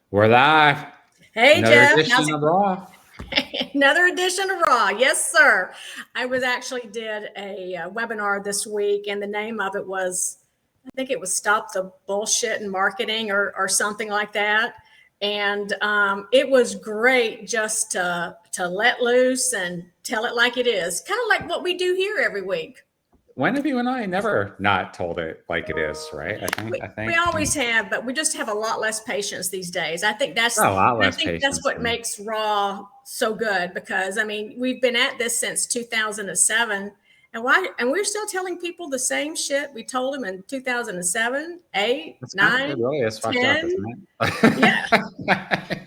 We're live. Hey, Another Jeff. edition of Raw. Another edition of Raw. Yes, sir. I did a webinar this week, and the name of it was, I think it was "Stop the Bullshit in Marketing" or something like that. And it was great just to let loose and tell it like it is, kind of like what we do here every week. When have you and I never not told it like it is, right? We always have, but we just have a lot less patience these days. I think a lot less patience. what makes Raw so good, because I mean, we've been at this since 2007, and we're still telling people the same shit we told them in 2007, 8, 9, it really is 10. fucked up, isn't it? Yeah,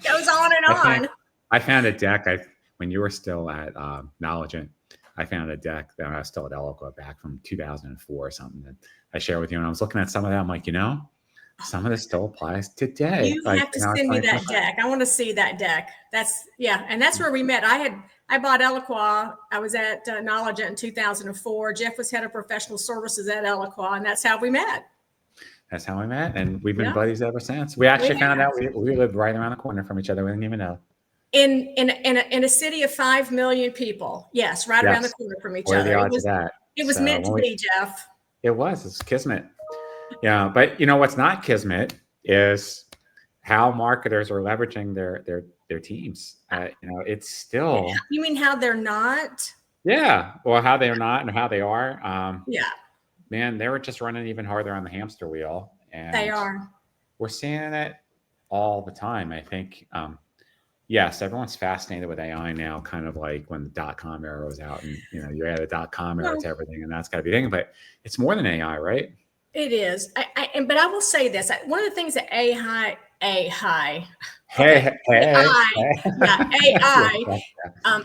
goes on and on. I found a deck. When you were still at Knowledgeant, I found a deck that I was still at Eloqua back from 2004 or something that I shared with you. And I was looking at some of that. I'm like, some of this still applies today. You have to send me that deck. I want to see that deck. And that's where we met. I bought Eloqua. I was at Knowledgeant in 2004. Jeff was head of professional services at Eloqua, and that's how we met. That's how we met, and we've been buddies ever since. We actually found out we lived right around the corner from each other. We didn't even know. In a city of 5 million people. Yes, around the corner from each other. The odds of that? It was meant to be, Jeff. It was. It's kismet. Yeah, but what's not kismet is how marketers are leveraging their teams. It's still. You mean how they're not? Yeah, well, how they're not and how they are. Yeah. Man, they were just running even harder on the hamster wheel, and they are. We're seeing it all the time. I think. Yes, everyone's fascinated with AI now, kind of like when the .com era was out, and you add a .com era to everything, and that's got to be thing. But it's more than AI, right? It is. But I will say this: one of the things that AI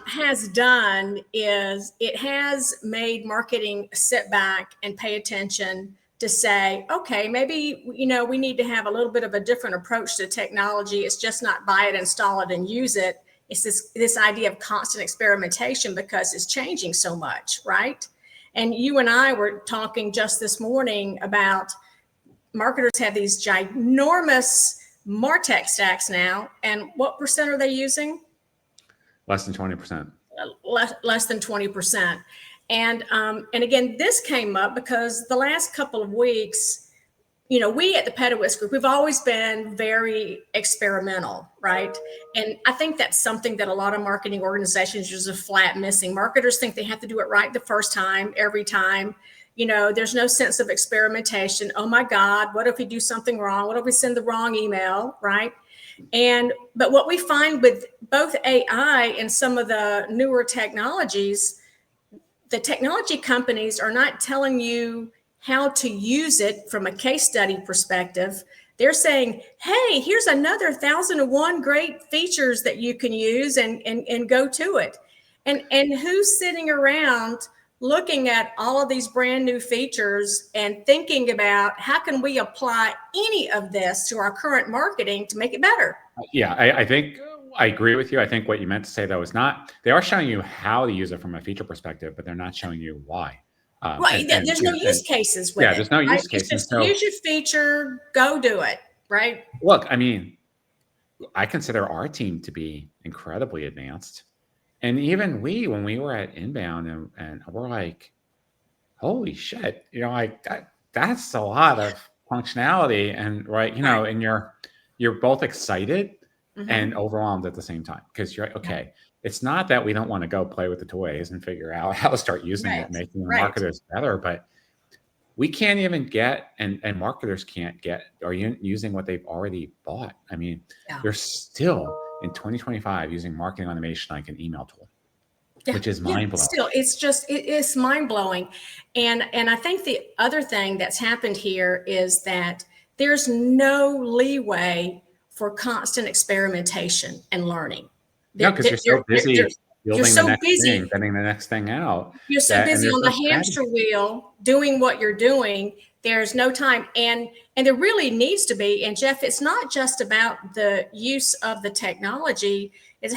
has done is it has made marketing sit back and pay attention to say, okay, maybe, we need to have a little bit of a different approach to technology. It's just not buy it, install it, and use it. It's this idea of constant experimentation because it's changing so much, right? And you and I were talking just this morning about marketers have these ginormous martech stacks now. And what percent are they using? Less than 20%. Less than 20%. And again, this came up because the last couple of weeks, we at the Pedowitz Group, we've always been very experimental, right? And I think that's something that a lot of marketing organizations are just flat missing. Marketers think they have to do it right the first time, every time. There's no sense of experimentation. Oh my God, what if we do something wrong? What if we send the wrong email, right? But what we find with both AI and some of the newer technologies, the technology companies are not telling you how to use it from a case study perspective. They're saying, hey, here's another 1,001 great features that you can use and go to it. And who's sitting around looking at all of these brand new features and thinking about how can we apply any of this to our current marketing to make it better? Yeah, I think I agree with you. I think what you meant to say, though, is they are showing you how to use it from a feature perspective, but they're not showing you why. There's no use cases with it. Yeah, there's no use cases. It's just use your feature, go do it, right? Look, I mean, I consider our team to be incredibly advanced. And even when we were at Inbound and we're like, holy shit, that's a lot of functionality. And and you're both excited and overwhelmed at the same time, because you're like, okay, it's not that we don't want to go play with the toys and figure out how to start using it, making the marketers better, but we can't even get, and marketers can't get, or using what they've already bought. I mean, they're still in 2025 using marketing automation like an email tool, which is mind-blowing. Still, it's mind-blowing. And I think the other thing that's happened here is that there's no leeway for constant experimentation and learning. No, because you're so busy building the next thing, getting the next thing out. You're so busy on the hamster wheel doing what you're doing. There's no time. And there really needs to be. And Jeff, it's not just about the use of the technology. It's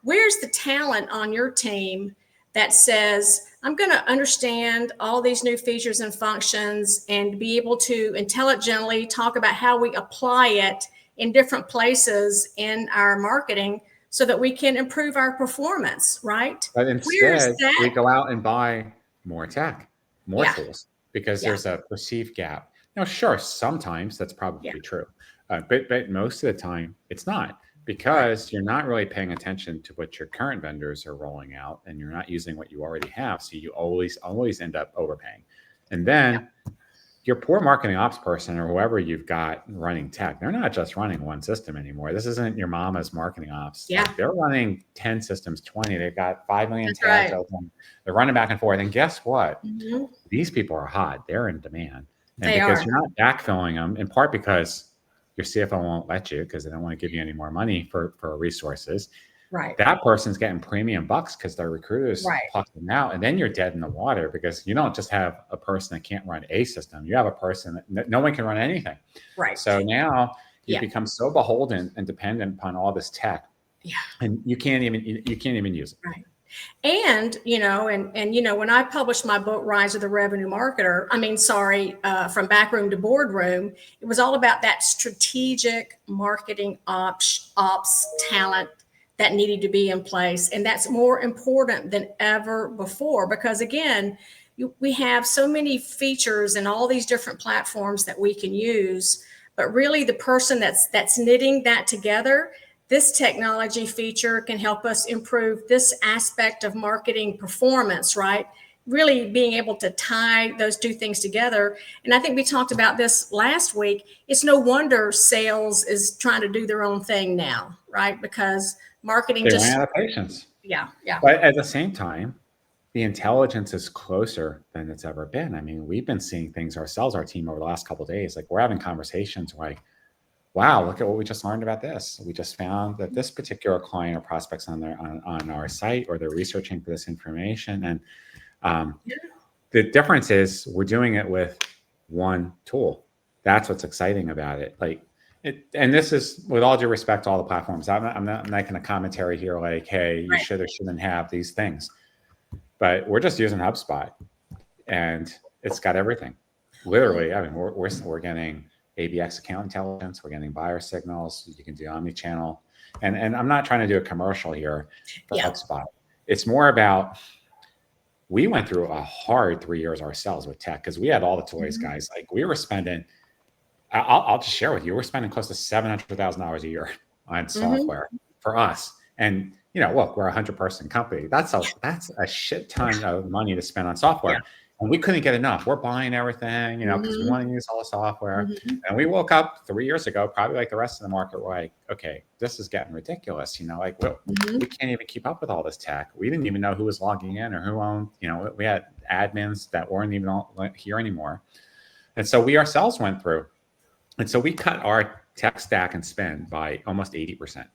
where's the talent on your team that says, I'm going to understand all these new features and functions and be able to intelligently talk about how we apply it in different places in our marketing so that we can improve our performance, right? But Where's instead, we that? go out and buy more tech, more Yeah, tools, because yeah, there's a perceived gap. Now, sure, sometimes that's yeah, probably true, but most of the time it's not, right. because you're not really paying attention to what your current vendors are rolling out, and you're not using what you already have. So you always end up overpaying, and Yeah, then your poor marketing ops person or whoever you've got running tech, they're not just running one system anymore. This isn't your mama's marketing ops. yeah, Like, they're running 10 systems, 20. They've got 5 million that's tabs right. open. They're running back and forth. And guess what? Hmm. These people are hot. They're in demand. And They because are. you're not backfilling them, in part because your CFO won't let you because they don't want to give you any more money for resources, Right, that person's getting premium bucks because their recruiters right, pluck them out, and then you're dead in the water because you don't just have a person that can't run a system. You have a person that no one can run anything. right. So now you Yeah, become so beholden and dependent upon all this tech, yeah, and you can't even use it. right. And when I published my book Rise of the Revenue Marketer, from backroom to boardroom, it was all about that strategic marketing ops talent that needed to be in place, and that's more important than ever before, because again, we have so many features and all these different platforms that we can use, but really the person that's knitting that together, this technology feature can help us improve this aspect of marketing performance, right? Really being able to tie those two things together. And I think we talked about this last week. It's no wonder sales is trying to do their own thing now, right? Because marketing They ran just, out of patience. yeah, yeah, But at the same time, the intelligence is closer than it's ever been. I mean, we've been seeing things ourselves, our team, over the last couple of days. Like, we're having conversations like, wow, look at what we just learned about this. We just found that this particular client or prospects on our site, or they're researching for this information. And um, the difference is we're doing it with one tool. That's what's exciting about it. And this is with all due respect to all the platforms. I'm not making a commentary here like, hey, you right. should or shouldn't have these things. But we're just using HubSpot, and it's got everything. Literally, I mean, we're getting ABX account intelligence, we're getting buyer signals. You can do omni-channel, and I'm not trying to do a commercial here for Yeah. HubSpot. It's more about, we went through a hard 3 years ourselves with tech because we had all the toys, Mhm. guys. Like, we were spending. I'll just share with you, we're spending close to $700,000 a year on Mhm. software for us. And look, we're a 100-person company. That's a shit ton of money to spend on Yeah. software, and we couldn't get enough. We're buying everything, because we Mhm. want to use all the software. Mhm. And we woke up 3 years ago, probably like the rest of the market, we're like, okay, this is getting ridiculous. Like, we Mhm. can't even keep up with all this tech. We didn't even know who was logging in or who owned. We had admins that weren't even here anymore, and so we ourselves went through. And so we cut our tech stack and spend by almost 80%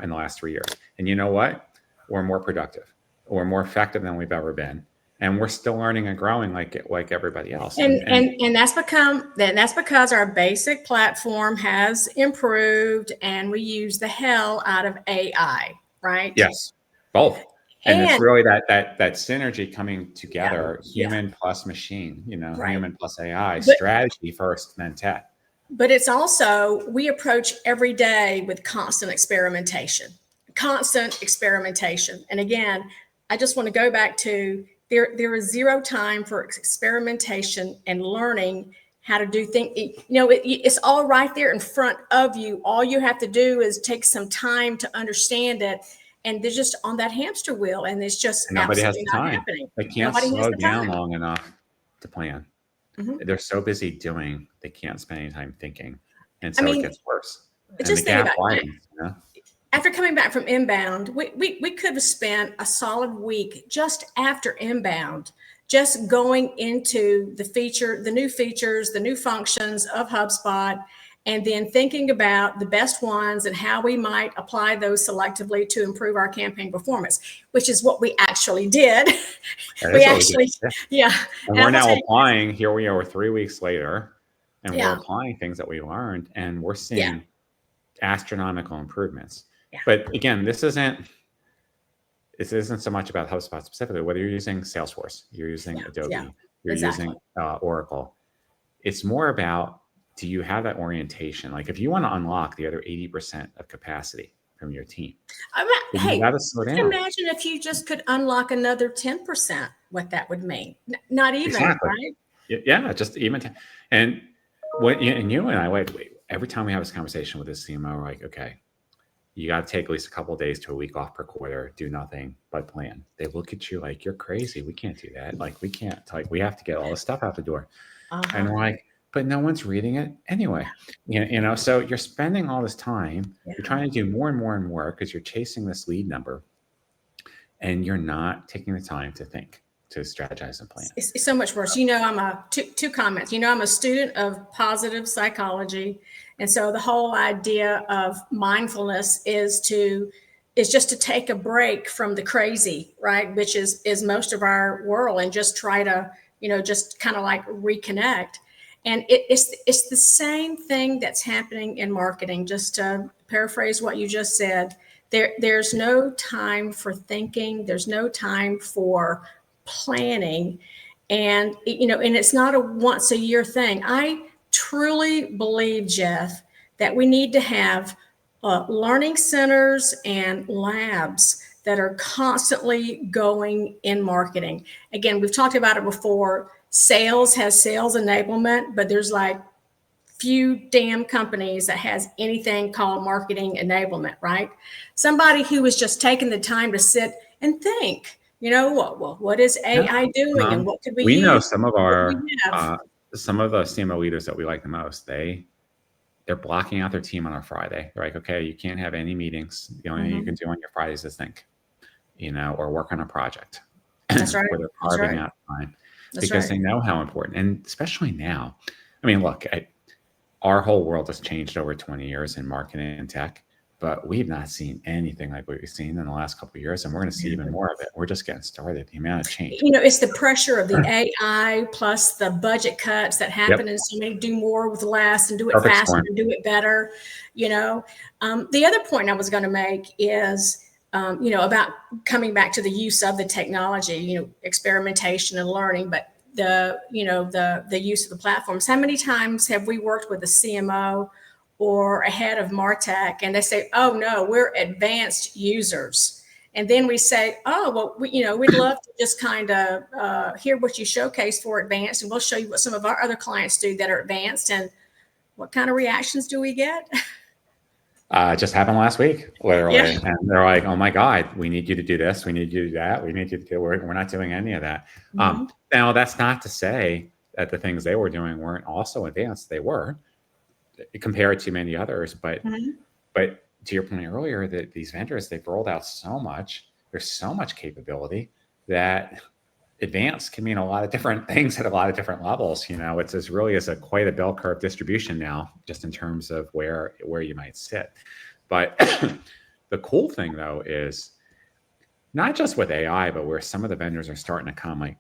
in the last 3 years. And you know what? We're more productive. We're more effective than we've ever been. And we're still learning and growing like everybody else. And that's because our basic platform has improved and we use the hell out of AI, right? Yes, both. And it's And really that synergy coming yeah, together, yeah, human plus machine, right. human plus AI, But strategy first, then tech. but it's also, we approach every day with constant experimentation. And again, I just want to go back to, there is zero time for experimentation and learning how to do things. It's all right there in front of you. All you have to do is take some time to understand it. And they're just on that hamster wheel, and it's just And nobody has absolutely the not time. happening. They can't Nobody has slow the down time. long enough to plan. Mhm. They're so busy doing, they can't spend any time thinking. And I so it mean, gets worse. And the just think gap about it. widens. After coming back from inbound, we could have spent a solid week just after inbound, just going into the new features, the new functions of HubSpot, and then thinking about the best ones and how we might apply those selectively to improve our campaign performance, which is what we actually did. That We is what we do. actually, Yeah. yeah. And And we're I'm gonna now tell you, applying, here we are 3 weeks later, and we're yeah, applying things that we learned, and we're yeah, seeing astronomical improvements. yeah, But again, this isn't so much about HubSpot specifically. Whether you're using Salesforce, you're using yeah, yeah, Adobe, you're exactly. using Oracle, it's more about do you have that orientation? Like if you want to unlock the other 80% of capacity from your team, then you Hey, got to slow just down. imagine if you just could unlock another 10%, what that would mean. Not even, Exactly. right? Yeah, just even. And what, and you and I, every time we have this conversation with this CMO, we're like, okay, you got to take at least a couple of days to a week off per quarter, do nothing but plan. They look at you like you're crazy. We can't do that. Like we can't, like we have to get all this stuff out the door. And we're like, but no one's reading it anyway. So you're spending all this time, you're trying to do more and more and more because you're chasing this lead number and you're not taking the time to think, to strategize and plan. It's so much worse. I'm two comments. I'm a student of positive psychology. And so the whole idea of mindfulness is just to take a break from the crazy, right? Which is most of our world, and just try to, just kind of like reconnect. And it's the same thing that's happening in marketing. Just to paraphrase what you just said, there's no time for thinking. There's no time for planning. And it's not a once a year thing. I truly believe, Jeff, that we need to have learning centers and labs that are constantly going in marketing. Again, we've talked about it before. Sales has sales enablement, but there's like few damn companies that has anything called marketing enablement, right? Somebody who is just taking the time to sit and think, what is AI doing, and what could we use? Know some of some of the CMO leaders that we like the most. They're blocking out their team on a Friday. They're like, okay, you can't have any meetings. The only thing you can do on your Fridays is think, or work on a project. That's right. Where they're carving out time because they know how important, and especially now. I mean, look, our whole world has changed over 20 years in marketing and tech, but we've not seen anything like what we've seen in the last couple of years, and we're going to see even more of it. We're just getting started. The amount of change. It's the pressure of the AI plus the budget cuts that happen, and so many do more with less and do it faster and do it better. The other point I was going to make is, about coming back to the use of the technology, experimentation and learning, but the use of the platforms. How many times have we worked with a CMO or a head of martech, and they say, "Oh no, we're advanced users," and then we say, "Oh well, we'd love to just kind of hear what you showcase for advanced, and we'll show you what some of our other clients do that are advanced." And what kind of reactions do we get? It just happened last week, literally. Yeah. And they're like, oh my God, we need you to do this. We need you to do that. We need you to do, we're not doing any of that. Mm-hmm. Now, that's not to say that the things they were doing weren't also advanced. They were, compared to many others. But but to your point earlier, that these vendors, they've rolled out so much, there's so much capability that advanced can mean a lot of different things at a lot of different levels. It's really is quite a bell curve distribution now, just in terms of where you might sit. But the cool thing though is not just with AI, but where some of the vendors are starting to come, like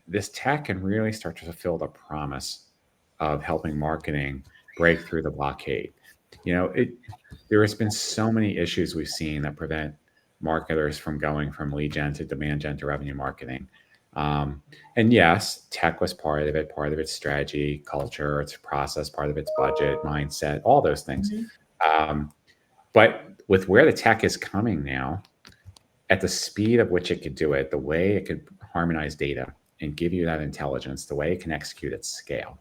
this tech can really start to fulfill the promise of helping marketing break through the blockade. There has been so many issues we've seen that prevent marketers from going from lead gen to demand gen to revenue marketing. And yes, tech was part of its strategy, culture, its process, part of its budget, mindset, all those things. But with where the tech is coming now, at the speed of which it could do it, the way it could harmonize data and give you that intelligence, the way it can execute at scale,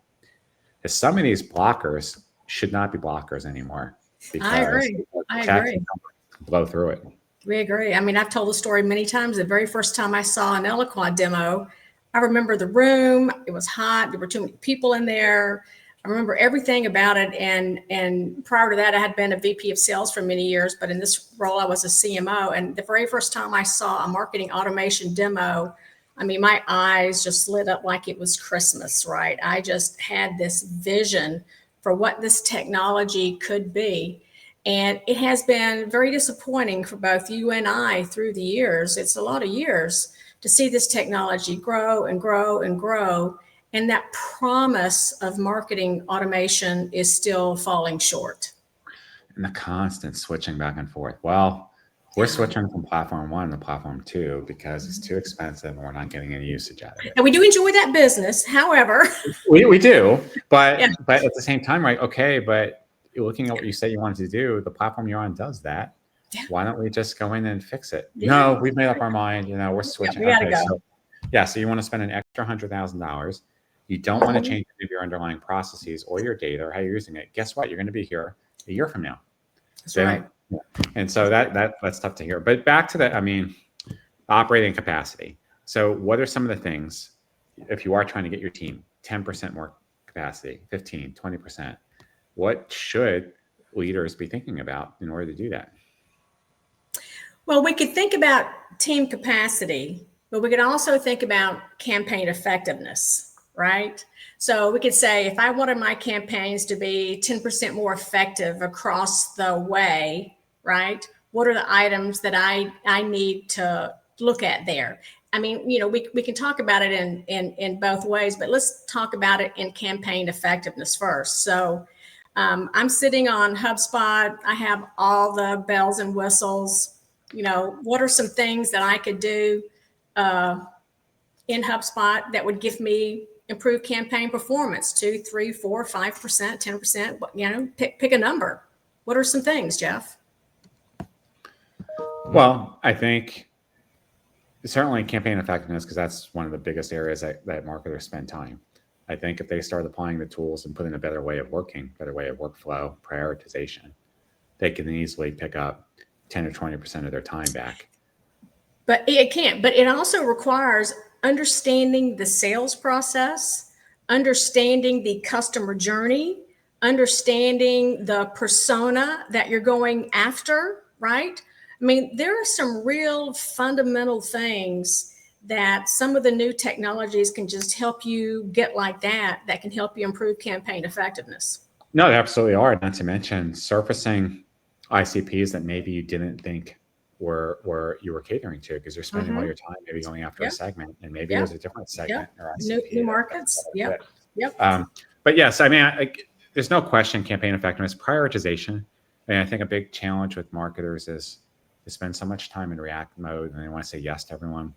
some of these blockers should not be blockers anymore. I agree. Can blow through it. We agree. I mean, I've told the story many times. The very first time I saw an Eloquent demo, I remember the room. It was hot. There were too many people in there. I remember everything about it. And prior to that, I had been a VP of sales for many years. But in this role, I was a CMO. And the very first time I saw a marketing automation demo, I mean, my eyes just lit up like it was Christmas, right? I just had this vision for what this technology could be. And it has been very disappointing for both you and I through the years. It's a lot of years to see this technology grow and grow and grow. And that promise of marketing automation is still falling short. And the constant switching back and forth. Well, We're switching from platform 1 to platform 2 because it's too expensive and we're not getting any usage out of it. And we do enjoy that business. However, we do, but yeah. but at the same time, right? Okay, but you're looking at what you said you wanted to do. The platform you're on does that. Yeah. Why don't we just go in and fix it? Yeah. No, we've made up our mind. We're switching. Yeah, we gotta go. So yeah, so you want to spend an extra $100,000. You don't want to change any of your underlying processes or your data or how you're using it. Guess what? You're going to be here a year from now. That's right. Yeah. And so that's tough to hear. But back to that, I mean, operating capacity. So what are some of the things, if you are trying to get your team 10% more capacity, 15, 20%, what should leaders be thinking about in order to do that? Well, we could think about team capacity, but we could also think about campaign effectiveness, right? So we could say, if I wanted my campaigns to be 10% more effective across the way, right? What are the items that I need to look at there? I mean, we can talk about it in both ways, but let's talk about it in campaign effectiveness first. So I'm sitting on HubSpot. I have all the bells and whistles. What are some things that I could do in HubSpot that would give me improved campaign performance? 2, 3, 4, 5%, 10%, pick a number. What are some things, Jeff? Well, I think certainly campaign effectiveness, because that's one of the biggest areas that marketers spend time. I think if they start applying the tools and put in a better way of working, better way of workflow, prioritization, they can easily pick up 10 or 20% of their time back. But it can't. But it also requires understanding the sales process, understanding the customer journey, understanding the persona that you're going after, right? I mean, there are some real fundamental things that some of the new technologies can just help you get like that can help you improve campaign effectiveness. No, they absolutely are. Not to mention surfacing ICPs that maybe you didn't think were you were catering to, because you're spending all your time maybe going after a segment, and maybe there's a different segment or ICP. New markets. Yep. But yes, I mean, there's no question campaign effectiveness, prioritization. I mean, I think a big challenge with marketers is they spend so much time in react mode and they want to say yes to everyone.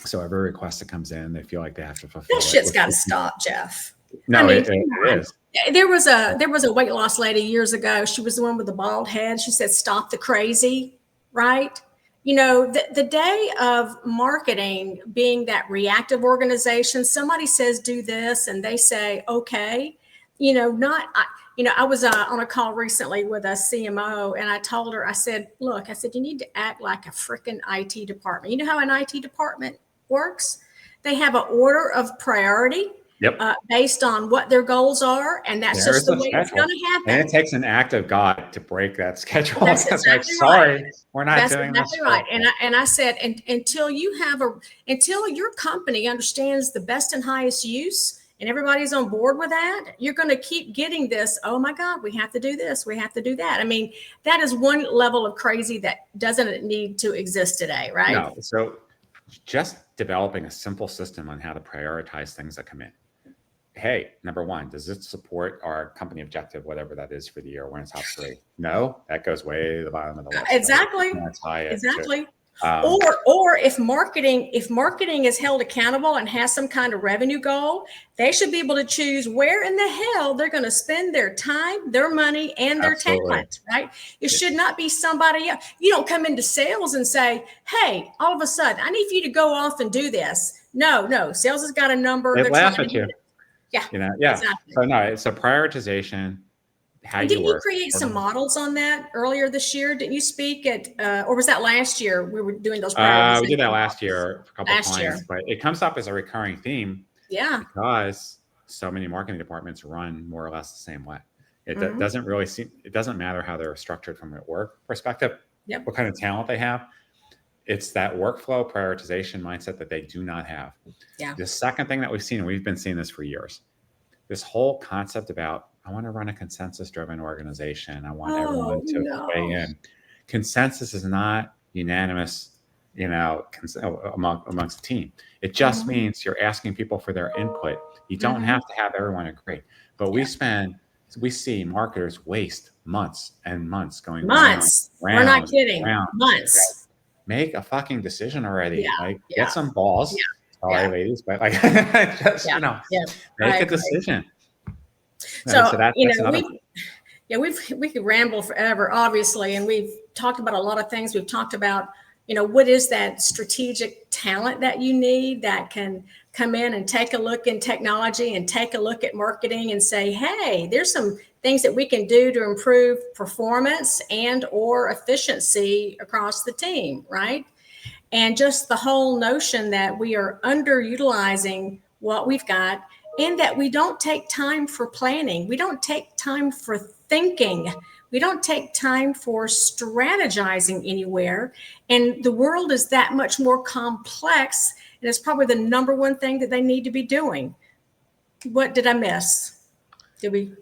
So every request that comes in, they feel like they have to fulfill. That shit's got to stop, Jeff. No, it is. There was a weight loss lady years ago. She was the one with the bald head. She said, "Stop the crazy," right? The day of marketing being that reactive organization, somebody says do this and they say, okay, I was on a call recently with a CMO, and I told her, I said, you need to act like a freaking IT department. You know how an IT department works? They have an order of priority. Yep. Based on what their goals are, and that's just the way it's going to happen. And it takes an act of God to break that schedule. That's exactly sorry, we're not that's doing exactly this. Right. And I said, until your company understands the best and highest use, and everybody's on board with that, you're going to keep getting this. Oh my God, we have to do this. We have to do that. I mean, that is one level of crazy that doesn't need to exist today, right? No. So just developing a simple system on how to prioritize things that come in. Hey, number one, does it support our company objective, whatever that is for the year? We're in top 3. No, that goes way to the bottom of the list. Exactly. Right? Exactly. Or if marketing is held accountable and has some kind of revenue goal, they should be able to choose where in the hell they're going to spend their time, their money, and their talent, right? It should not be somebody else. You don't come into sales and say, hey, all of a sudden, I need for you to go off and do this. No, sales has got a number. They laugh at you. Yeah. Exactly. So no, it's a prioritization. Didn't you create some models on that earlier this year? Didn't you speak at, or was that last year? We were doing those. We did that last year for a couple of clients, but it comes up as a recurring theme. Yeah. Because so many marketing departments run more or less the same way. It doesn't really it doesn't matter how they're structured from a work perspective, what kind of talent they have. It's that workflow prioritization mindset that they do not have. Yeah. The second thing that we've seen, and we've been seeing this for years, this whole concept about, I want to run a consensus-driven organization. I want everyone to weigh in. Consensus is not unanimous, amongst the team. It just means you're asking people for their input. You don't have to have everyone agree. But we spend we see marketers waste months and months going Months. round, We're not kidding. round. Months. Make a fucking decision already. Yeah. Like, Yeah. get some balls. Yeah. Sorry, Yeah. ladies, but like, just, Yeah. you know, Yeah. make I a agree. decision. So, that's another one. we could ramble forever, obviously, and we've talked about a lot of things. We've talked about, what is that strategic talent that you need that can come in and take a look in technology and take a look at marketing and say, hey, there's some things that we can do to improve performance and or efficiency across the team, right? And just the whole notion that we are underutilizing what we've got and that we don't take time for planning. We don't take time for thinking. We don't take time for strategizing anywhere. And the world is that much more complex. And it's probably the number one thing that they need to be doing. What did I miss? Did we?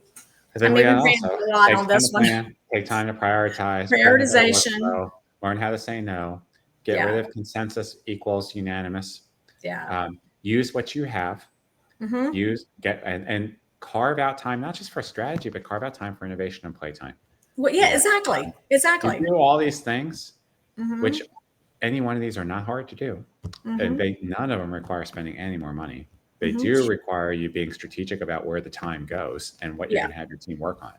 I mean, we ran also a lot on this one. plan, take time to prioritize, Prioritization. learn how to say no, get rid of consensus equals unanimous. Yeah. Use what you have. Mm-hmm. And carve out time, not just for strategy, but carve out time for innovation and playtime. Well, yeah, exactly. Exactly. You do all these things, Mm-hmm. which any one of these are not hard to do. Mm-hmm. And none of them require spending any more money. They Mm-hmm. do require you being strategic about where the time goes and what you're going to have your team work on.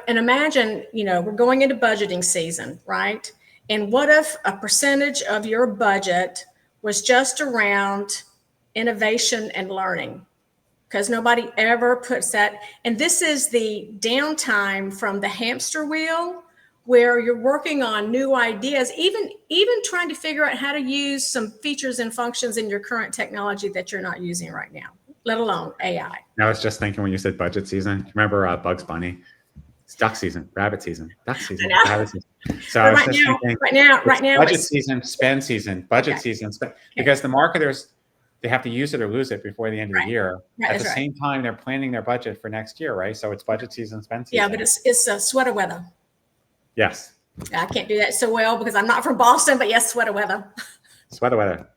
And imagine, we're going into budgeting season, right? And what if a percentage of your budget was just around innovation and learning? Because nobody ever puts that. And this is the downtime from the hamster wheel where you're working on new ideas, even trying to figure out how to use some features and functions in your current technology that you're not using right now, let alone AI. I was just thinking when you said budget season, remember Bugs Bunny? It's duck season, rabbit season, duck season, rabbit season. So I was just thinking, right now, budget season, spend season, budget season, because the marketers, they have to use it or lose it before the end of the year. At the same time, they're planning their budget for next year, right? So it's budget season, spend season. Yeah, but it's sweater weather. Yes. I can't do that so well because I'm not from Boston, but yes, sweater weather. Sweater weather.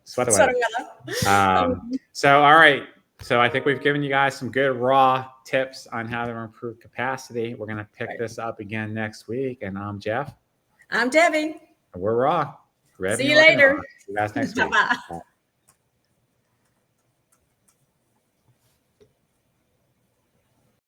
So, all right. So I think we've given you guys some good raw tips on how to improve capacity. We're going to pick this up again next week. And I'm Jeff. I'm Debbie. And we're raw. See you later. See you guys next week. Bye-bye.